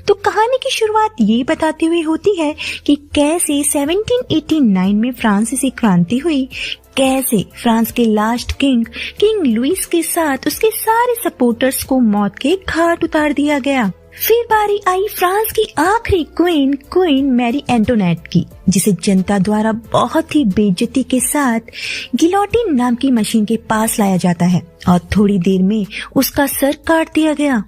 तो कहानी की शुरुआत ये बताते हुए होती है कि कैसे 1789 में फ्रांसीसी क्रांति हुई, कैसे फ्रांस के लास्ट किंग लुइस के साथ उसके सारे सपोर्टर्स को मौत के घाट उतार दिया गया। फिर बारी आई फ्रांस की आखिरी क्वीन मैरी एंटोनेट की, जिसे जनता द्वारा बहुत ही बेइज्जती के साथ गिलोटिन नाम की मशीन के पास लाया जाता है और थोड़ी देर में उसका सर काट दिया गया।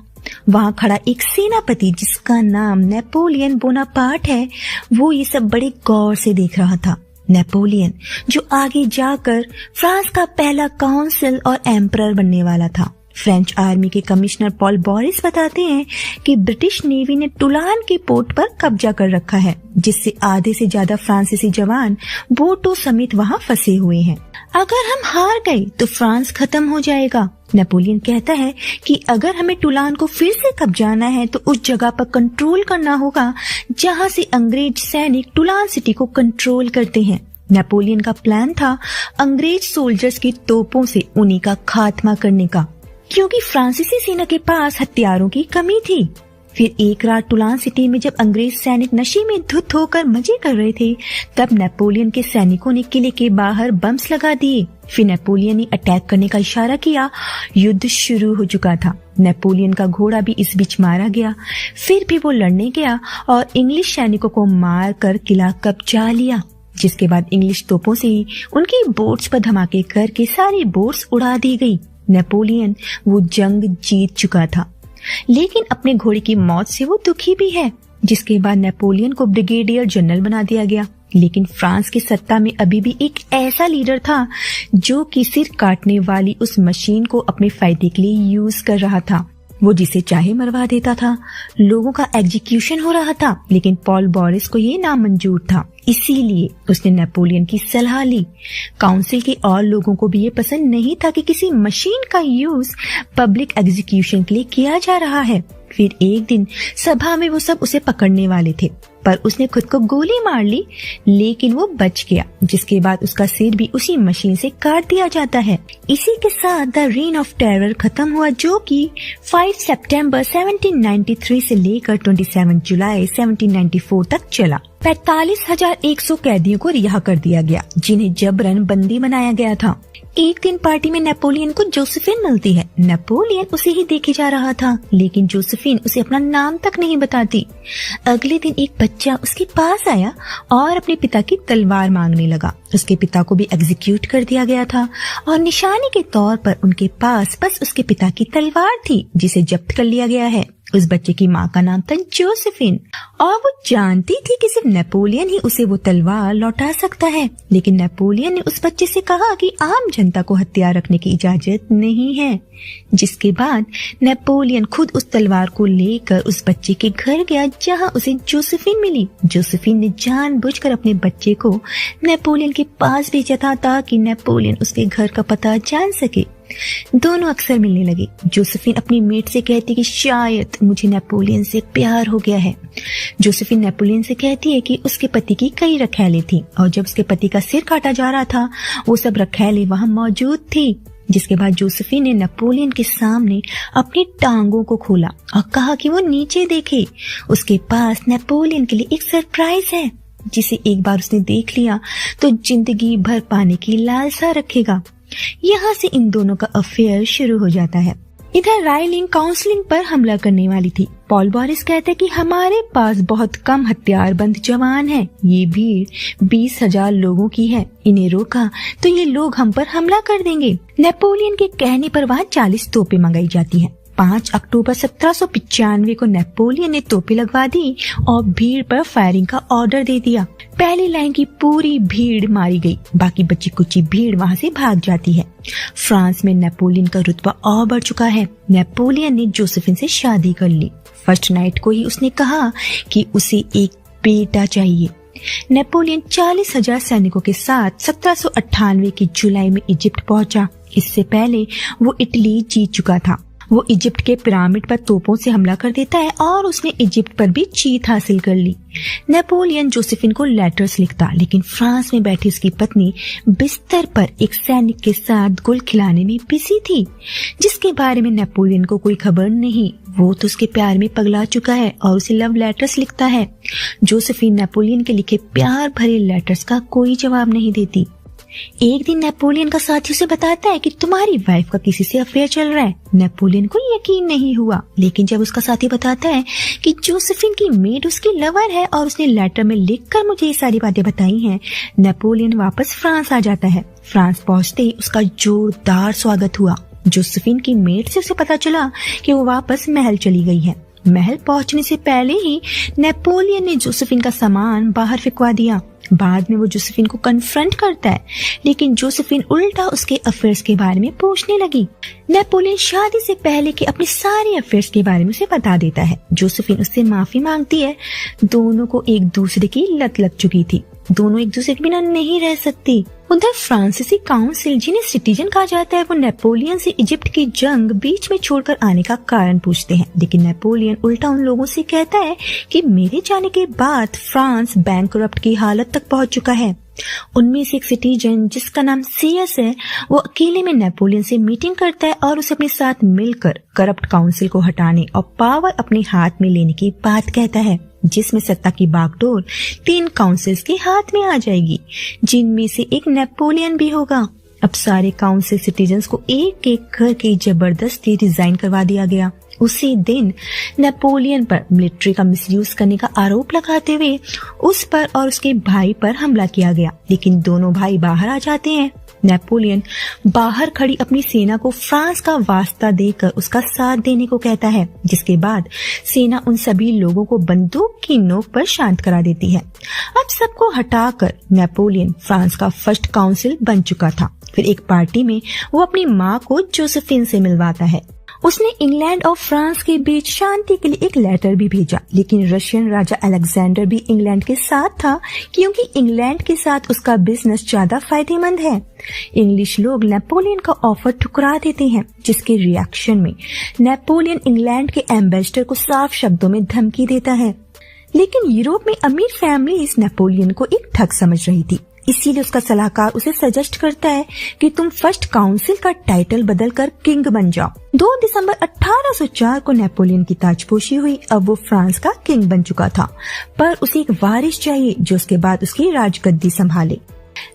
वहाँ खड़ा एक सेनापति जिसका नाम नेपोलियन बोनापार्ट है, वो ये सब बड़े गौर से देख रहा था। नेपोलियन जो आगे जाकर फ्रांस का पहला काउंसिल और एम्परर बनने वाला था। फ्रेंच आर्मी के कमिश्नर पॉल बोरिस बताते हैं कि ब्रिटिश नेवी ने टुलान के पोर्ट पर कब्जा कर रखा है, जिससे आधे से ज्यादा फ्रांसीसी जवान बोटों समेत वहां फंसे हुए हैं। अगर हम हार गए तो फ्रांस खत्म हो जाएगा। नेपोलियन कहता है कि अगर हमें टुलान को फिर से कब्जाना है तो उस जगह पर कंट्रोल करना होगा जहां से अंग्रेज सैनिक टुलान सिटी को कंट्रोल करते हैं। नेपोलियन का प्लान था अंग्रेज सोल्जर्स की तोपों से उन्हीं का खात्मा करने का, क्योंकि फ्रांसीसी सेना के पास हथियारों की कमी थी। फिर एक रात टुलान सिटी में जब अंग्रेज सैनिक नशे में धुत होकर मजे कर रहे थे, तब नेपोलियन के सैनिकों ने किले के बाहर बम्स लगा दिए। फिर नेपोलियन ने अटैक करने का इशारा किया। युद्ध शुरू हो चुका था। नेपोलियन का घोड़ा भी इस बीच मारा गया। फिर भी वो लड़ने गया और इंग्लिश सैनिकों को मार कर किला कब्जा लिया, जिसके बाद इंग्लिश तोपों से ही उनकी बोट्स पर धमाके करके सारी बोट्स उड़ा दी गई। नेपोलियन वो जंग जीत चुका था, लेकिन अपने घोड़े की मौत से वो दुखी भी है, जिसके बाद नेपोलियन को ब्रिगेडियर जनरल बना दिया गया। लेकिन फ्रांस की सत्ता में अभी भी एक ऐसा लीडर था जो कि सिर काटने वाली उस मशीन को अपने फायदे के लिए यूज कर रहा था। वो जिसे चाहे मरवा देता था। लोगों का एग्जीक्यूशन हो रहा था, लेकिन पॉल बोरिस को ये नामंजूर था। इसीलिए उसने नेपोलियन की सलाह ली। काउंसिल के और लोगों को भी ये पसंद नहीं था कि किसी मशीन का यूज पब्लिक एग्जीक्यूशन के लिए किया जा रहा है। फिर एक दिन सभा में वो सब उसे पकड़ने वाले थे, पर उसने खुद को गोली मार ली, लेकिन वो बच गया, जिसके बाद उसका सिर भी उसी मशीन से काट दिया जाता है। इसी के साथ द रेन ऑफ टेरर खत्म हुआ, जो कि 5 सितंबर 1793 से लेकर 27 जुलाई 1794 तक चला। 45,100 कैदियों को रिहा कर दिया गया, जिन्हें जबरन बंदी बनाया गया था। एक दिन पार्टी में नेपोलियन को जोसेफिन मिलती है। नेपोलियन उसे ही देखे जा रहा था, लेकिन जोसेफिन उसे अपना नाम तक नहीं बताती। अगले दिन एक बच्चा उसके पास आया और अपने पिता की तलवार मांगने लगा। उसके पिता को भी एग्जीक्यूट कर दिया गया था और निशानी के तौर पर उनके पास बस उसके पिता की तलवार थी, जिसे जब्त कर लिया गया है। उस बच्चे की माँ का नाम था जोसेफिन और वो जानती थी कि सिर्फ नेपोलियन ही उसे वो तलवार लौटा सकता है। लेकिन नेपोलियन ने उस बच्चे से कहा कि आम जनता को हथियार रखने की इजाजत नहीं है, जिसके बाद नेपोलियन खुद उस तलवार को लेकर उस बच्चे के घर गया, जहां उसे जोसेफिन मिली। जोसेफिन ने जानबूझकर अपने बच्चे को नेपोलियन के पास भेजा था ताकि नेपोलियन उसके घर का पता जान सके। दोनों अक्सर मिलने लगे। जोसेफिन अपनी मेट से कहती कि शायद मुझे नेपोलियन से प्यार हो गया है। जोसेफिन नेपोलियन से कहती है कि उसके पति की कई रखैलें थी और जब उसके पति का सिर काटा जा रहा था, वो सब रखैलें वहां मौजूद थी। जिसके बाद जोसेफिन ने नेपोलियन के सामने अपनी टांगों को खोला और कहा कि वो नीचे देखे। उसके पास नेपोलियन के लिए एक सरप्राइज है, जिसे एक बार उसने देख लिया तो जिंदगी भर पाने की लालसा रखेगा। यहाँ से इन दोनों का अफेयर शुरू हो जाता है। इधर राइलिंग काउंसलिंग पर हमला करने वाली थी। पॉल बोरिस कहते कि हमारे पास बहुत कम हथियारबंद जवान हैं। ये भीड़ 20,000 लोगों की है। इन्हें रोका तो ये लोग हम पर हमला कर देंगे। नेपोलियन के कहने पर वहाँ 40 तोपें मंगाई जाती हैं। 5 अक्टूबर 1795 को नेपोलियन ने तोपें लगवा दी और भीड़ पर फायरिंग का ऑर्डर दे दिया। पहली लाइन की पूरी भीड़ मारी गई, बाकी बची कुची भीड़ वहां से भाग जाती है। फ्रांस में नेपोलियन का रुतबा और बढ़ चुका है। नेपोलियन ने जोसेफिन से शादी कर ली। फर्स्ट नाइट को ही उसने कहा कि उसे एक बेटा चाहिए। नेपोलियन 40,000 सैनिकों के साथ 1798 की जुलाई में इजिप्ट पहुंचा। इससे पहले वो इटली जीत चुका था वो इजिप्ट के पिरामिड पर तोपों से हमला कर देता है और उसने इजिप्ट पर भी जीत हासिल कर ली। नेपोलियन जोसेफिन को लेटर्स लिखता, लेकिन फ्रांस में बैठी उसकी पत्नी बिस्तर पर एक सैनिक के साथ गुल खिलाने में बिजी थी, जिसके बारे में नेपोलियन को कोई खबर नहीं। वो तो उसके प्यार में पगला चुका है और उसे लव लेटर्स लिखता है। जोसेफिन नेपोलियन के लिखे प्यार भरे लेटर्स का कोई जवाब नहीं देती। एक दिन नेपोलियन का साथी उसे बताता है कि तुम्हारी वाइफ का किसी से अफेयर चल रहा है। नेपोलियन को यकीन नहीं हुआ, लेकिन जब उसका साथी बताता है कि जोसेफिन की मेड उसकी लवर है और उसने लेटर में लिखकर मुझे ये सारी बातें बताई हैं, नेपोलियन वापस फ्रांस आ जाता है। फ्रांस पहुंचते ही उसका जोरदार स्वागत हुआ। जोसेफिन की मेड से उसे पता चला कि वो वापस महल चली गई है। महल पहुंचने से पहले ही नेपोलियन ने जोसेफिन का सामान बाहर फेंकवा दिया। बाद में वो जोसेफिन को कन्फ्रंट करता है, लेकिन जोसेफिन उल्टा उसके अफेयर्स के बारे में पूछने लगी। नेपोलियन शादी से पहले के अपने सारे अफेयर्स के बारे में उसे बता देता है। जोसेफिन उससे माफी मांगती है। दोनों को एक दूसरे की लत लग चुकी थी, दोनों एक दूसरे के बिना नहीं रह सकती। उधर फ्रांसीसी काउंसिल, जिन्हें सिटीजन कहा जाता है, वो नेपोलियन से इजिप्ट की जंग बीच में छोड़कर आने का कारण पूछते हैं, लेकिन नेपोलियन उल्टा उन लोगों से कहता है कि मेरे जाने के बाद फ्रांस बैंकरप्ट की हालत तक पहुंच चुका है। उनमें से एक सिटीजन जिसका नाम सीएस है, वो अकेले में नेपोलियन से मीटिंग करता है और उसे अपने साथ मिलकर करप्ट काउंसिल को हटाने और पावर अपने हाथ में लेने की बात कहता है, जिसमें सत्ता की बागडोर 3 काउंसिल्स के हाथ में आ जाएगी, जिनमें से एक नेपोलियन भी होगा। अब सारे काउंसिल सिटीजन्स को एक एक करके जबरदस्ती रिजाइन करवा दिया गया। उसी दिन नेपोलियन पर मिलिट्री का मिसयूज करने का आरोप लगाते हुए उस पर और उसके भाई पर हमला किया गया, लेकिन दोनों भाई बाहर आ जाते हैं। नेपोलियन बाहर खड़ी अपनी सेना को फ्रांस का वास्ता देकर उसका साथ देने को कहता है, जिसके बाद सेना उन सभी लोगों को बंदूक की नोक पर शांत करा देती है। अब सबको हटाकर नेपोलियन फ्रांस का फर्स्ट काउंसिल बन चुका था। फिर एक पार्टी में वो अपनी माँ को जोसेफिन से मिलवाता है। उसने इंग्लैंड और फ्रांस के बीच शांति के लिए एक लेटर भी भेजा, लेकिन रशियन राजा अलेक्जेंडर भी इंग्लैंड के साथ था, क्योंकि इंग्लैंड के साथ उसका बिजनेस ज्यादा फायदेमंद है। इंग्लिश लोग नेपोलियन का ऑफर ठुकरा देते हैं, जिसके रिएक्शन में नेपोलियन इंग्लैंड के एम्बेसडर को साफ शब्दों में धमकी देता है। लेकिन यूरोप में अमीर फैमिलीज नेपोलियन को एक ठग समझ रही थी, इसीलिए उसका सलाहकार उसे सजेस्ट करता है कि तुम फर्स्ट काउंसिल का टाइटल बदलकर किंग बन जाओ। 2 दिसंबर 1804 को नेपोलियन की ताजपोशी हुई। अब वो फ्रांस का किंग बन चुका था, पर उसे एक वारिस चाहिए जो उसके बाद उसकी राजगद्दी संभाले।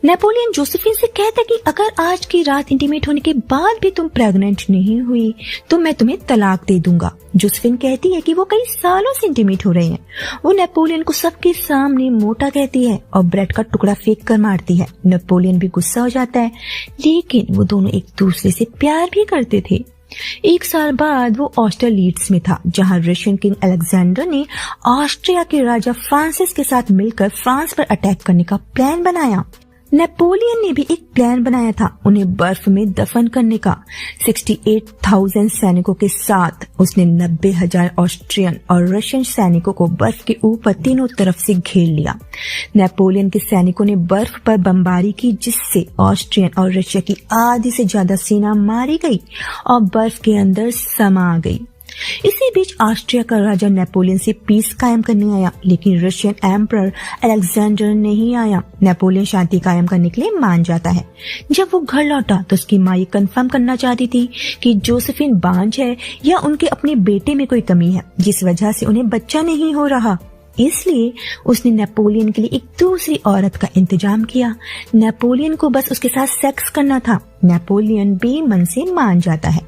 नेपोलियन जोसेफिन से कहता है कि अगर आज की रात इंटीमेट होने के बाद भी तुम प्रेग्नेंट नहीं हुई तो मैं तुम्हें तलाक दे दूंगा। जोसेफिन कहती है कि वो कई सालों से इंटीमेट हो रहे हैं। वो नेपोलियन को सबके सामने मोटा कहती है और ब्रेड का टुकड़ा फेंक कर मारती है। नेपोलियन भी गुस्सा हो जाता है, लेकिन वो दोनों एक दूसरे से प्यार भी करते थे। 1 साल बाद वो ऑस्टरलीड्स में था, जहां रशियन किंग अलेक्जेंडर ने ऑस्ट्रिया के राजा फ्रांसिस के साथ मिलकर फ्रांस पर अटैक करने का प्लान बनाया। नेपोलियन ने भी एक प्लान बनाया था, उन्हें बर्फ में दफन करने का। 68,000 सैनिकों के साथ उसने 90,000 ऑस्ट्रियन और रशियन सैनिकों को बर्फ के ऊपर तीनों तरफ से घेर लिया। नेपोलियन के सैनिकों ने बर्फ पर बमबारी की, जिससे ऑस्ट्रियन और रशिया की आधी से ज्यादा सेना मारी गई और बर्फ के अंदर समा गई। इसी बीच ऑस्ट्रिया का राजा नेपोलियन से पीस कायम करने आया, लेकिन रशियन एम्परर अलेक्जेंडर नहीं आया। नेपोलियन शांति कायम करने के लिए मान जाता है। जब वो घर लौटा तो उसकी माँ ये कंफर्म करना चाहती थी कि जोसेफिन बांझ है या उनके अपने बेटे में कोई कमी है, जिस वजह से उन्हें बच्चा नहीं हो रहा। इसलिए उसने नेपोलियन के लिए एक दूसरी औरत का इंतजाम किया। नेपोलियन को बस उसके साथ सेक्स करना था। नेपोलियन बेमन से मान जाता है।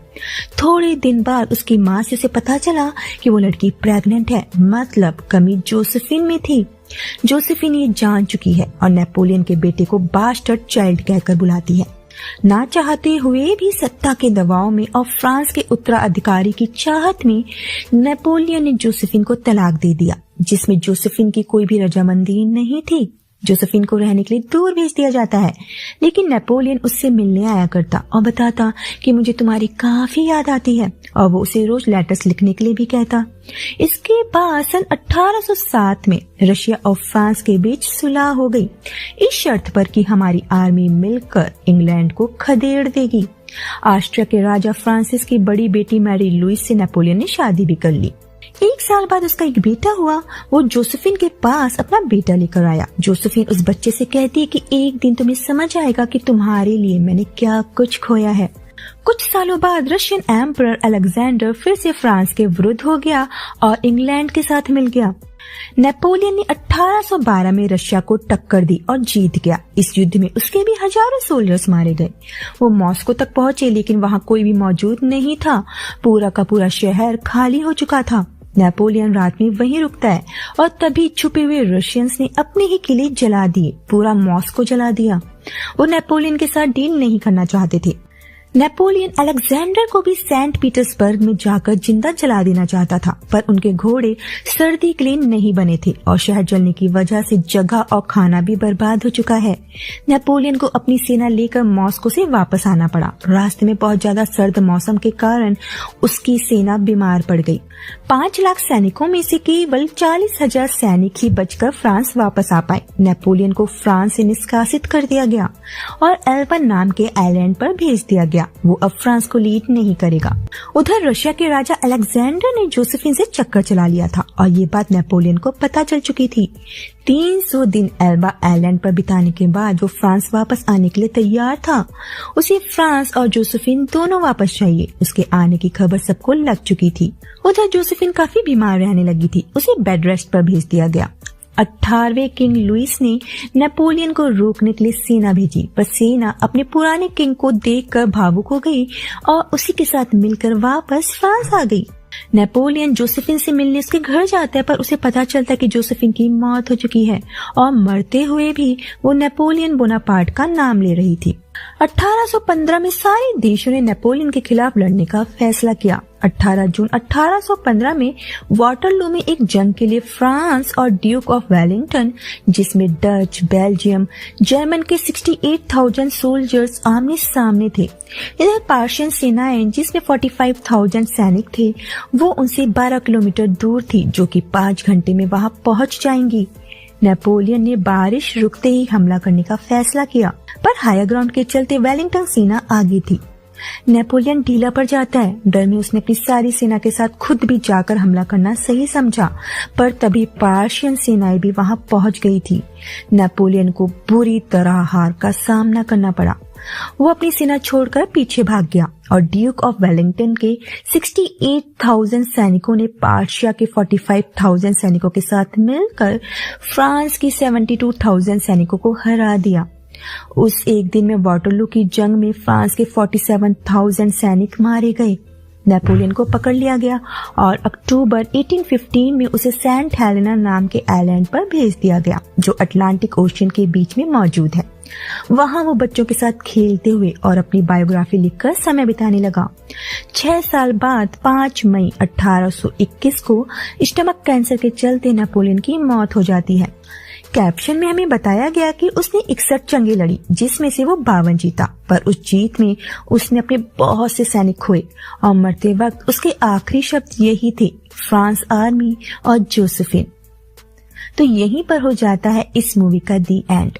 थोड़े दिन बाद उसकी माँ से उसे पता चला कि वो लड़की प्रेग्नेंट है, मतलब कमी जोसेफिन में थी। जोसेफिन ये जान चुकी है और नेपोलियन के बेटे को बास्टर्ड चाइल्ड कहकर बुलाती है। ना चाहते हुए भी सत्ता के दबाव में और फ्रांस के उत्तराधिकारी की चाहत में नेपोलियन ने जोसेफिन को तलाक दे दिया, जिसमें जोसेफिन की कोई भी रजामंदी नहीं थी। जोसेफिन को रहने के लिए दूर भेज दिया जाता है, लेकिन नेपोलियन उससे मिलने आया करता और बताता कि मुझे तुम्हारी काफी याद आती है, और वो उसे रोज लेटर्स लिखने के लिए भी कहता। इसके बाद सन 1807 में रशिया और फ्रांस के बीच सुलह हो गई, इस शर्त पर कि हमारी आर्मी मिलकर इंग्लैंड को खदेड़ देगी। ऑस्ट्रिया के राजा फ्रांसिस की बड़ी बेटी मैरी लुइस से नेपोलियन ने शादी भी कर ली। 1 साल बाद उसका एक बेटा हुआ। वो जोसेफिन के पास अपना बेटा लेकर आया। जोसेफिन उस बच्चे से कहती है कि एक दिन तुम्हें समझ आएगा कि तुम्हारे लिए मैंने क्या कुछ खोया है। कुछ सालों बाद रशियन एम्परर अलेक्जेंडर फिर से फ्रांस के विरुद्ध हो गया और इंग्लैंड के साथ मिल गया। नेपोलियन ने 1812 में रशिया को टक्कर दी और जीत गया। इस युद्ध में उसके भी हजारों सोल्जर्स मारे गए। वो मॉस्को तक पहुंचे, लेकिन वहां कोई भी मौजूद नहीं था। पूरा का पूरा शहर खाली हो चुका था। नेपोलियन रात में वहीं रुकता है और तभी छुपे हुए रशियंस ने अपने ही किले जला दिए, पूरा मॉस्को जला दिया। वो नेपोलियन के साथ डील नहीं करना चाहते थे। नेपोलियन अलेक्जेंडर को भी सेंट पीटर्सबर्ग में जाकर जिंदा जला देना चाहता था, पर उनके घोड़े सर्दी के लिए नहीं बने थे और शहर जलने की वजह से जगह और खाना भी बर्बाद हो चुका है। नेपोलियन को अपनी सेना लेकर मॉस्को से वापस आना पड़ा। रास्ते में बहुत ज्यादा सर्द मौसम के कारण उसकी सेना बीमार पड़ गई। 5 लाख सैनिकों में से केवल 40,000 सैनिक ही बचकर फ्रांस वापस आ पाए। नेपोलियन को फ्रांस से निष्कासित कर दिया गया और एल्बन नाम के आइलैंड पर भेज दिया गया। वो अब फ्रांस को लीड नहीं करेगा। उधर रशिया के राजा अलेक्जेंडर ने जोसेफिन से चक्कर चला लिया था और ये बात नेपोलियन को पता चल चुकी थी। 300 दिन एल्बा आइलैंड पर बिताने के बाद वो फ्रांस वापस आने के लिए तैयार था। उसे फ्रांस और जोसेफिन दोनों वापस चाहिए। उसके आने की खबर सबको लग चुकी थी। उधर जोसेफिन काफी बीमार रहने लगी थी। उसे बेड रेस्ट पर भेज दिया गया। 18वें किंग लुइस ने नेपोलियन को रोकने के लिए सेना भेजी, पर सेना अपने पुराने किंग को देखकर भावुक हो गई और उसी के साथ मिलकर वापस फ्रांस आ गई। नेपोलियन जोसेफिन से मिलने उसके घर जाता है, पर उसे पता चलता है कि जोसेफिन की मौत हो चुकी है और मरते हुए भी वो नेपोलियन बोनापार्ट का नाम ले रही थी। 1815 में सारे देशों ने नेपोलियन के खिलाफ लड़ने का फैसला किया। 18 जून 1815 में वाटरलू में एक जंग के लिए फ्रांस और ड्यूक ऑफ वेलिंगटन, जिसमें डच, बेल्जियम, जर्मन के 68,000 सोल्जर्स आमने सामने थे। इधर पर्शियन सेनाएं, जिसमें 45,000 सैनिक थे, वो उनसे 12 किलोमीटर दूर थी, जो कि 5 घंटे में वहां पहुंच जाएंगी। नेपोलियन ने बारिश रुकते ही हमला करने का फैसला किया, पर हायर ग्राउंड के चलते वेलिंगटन सेना आगे थी। नेपोलियन ढीला पड़ जाता है। डर में उसने अपनी सारी सेना के साथ खुद भी जाकर हमला करना सही समझा, पर तभी पर्शियन सेनाएं भी वहां पहुंच गई थी। नेपोलियन को बुरी तरह हार का सामना करना पड़ा। वो अपनी सेना छोड़कर पीछे भाग गया और ड्यूक ऑफ वेलिंगटन के 68,000 सैनिकों ने पर्शिया के 45,000 सैनिकों के साथ मिलकर फ्रांस की 72,000 सैनिकों को हरा दिया। उस एक दिन में वाटरलू की जंग में फ्रांस के 47,000 सैनिक मारे गए। नेपोलियन को पकड़ लिया गया और अक्टूबर 1815 में उसे सेंट हेलेना नाम के आइलैंड पर भेज दिया गया, जो अटलांटिक ओशियन के बीच में मौजूद है। वहां वो बच्चों के साथ खेलते हुए और अपनी बायोग्राफी लिखकर समय बिताने लगा। 6 साल बाद 5 मई 1821 को स्टमक कैंसर के चलते नेपोलियन की मौत हो जाती है। कैप्शन में हमें बताया गया कि उसने 61 जंगें लड़ी, जिसमें से वो 52 जीता, पर उस जीत में उसने अपने बहुत से सैनिक खोए और मरते वक्त उसके आखिरी शब्द यही थे, फ्रांस आर्मी और जोसेफिन। तो यहीं पर हो जाता है इस मूवी का दी एंड।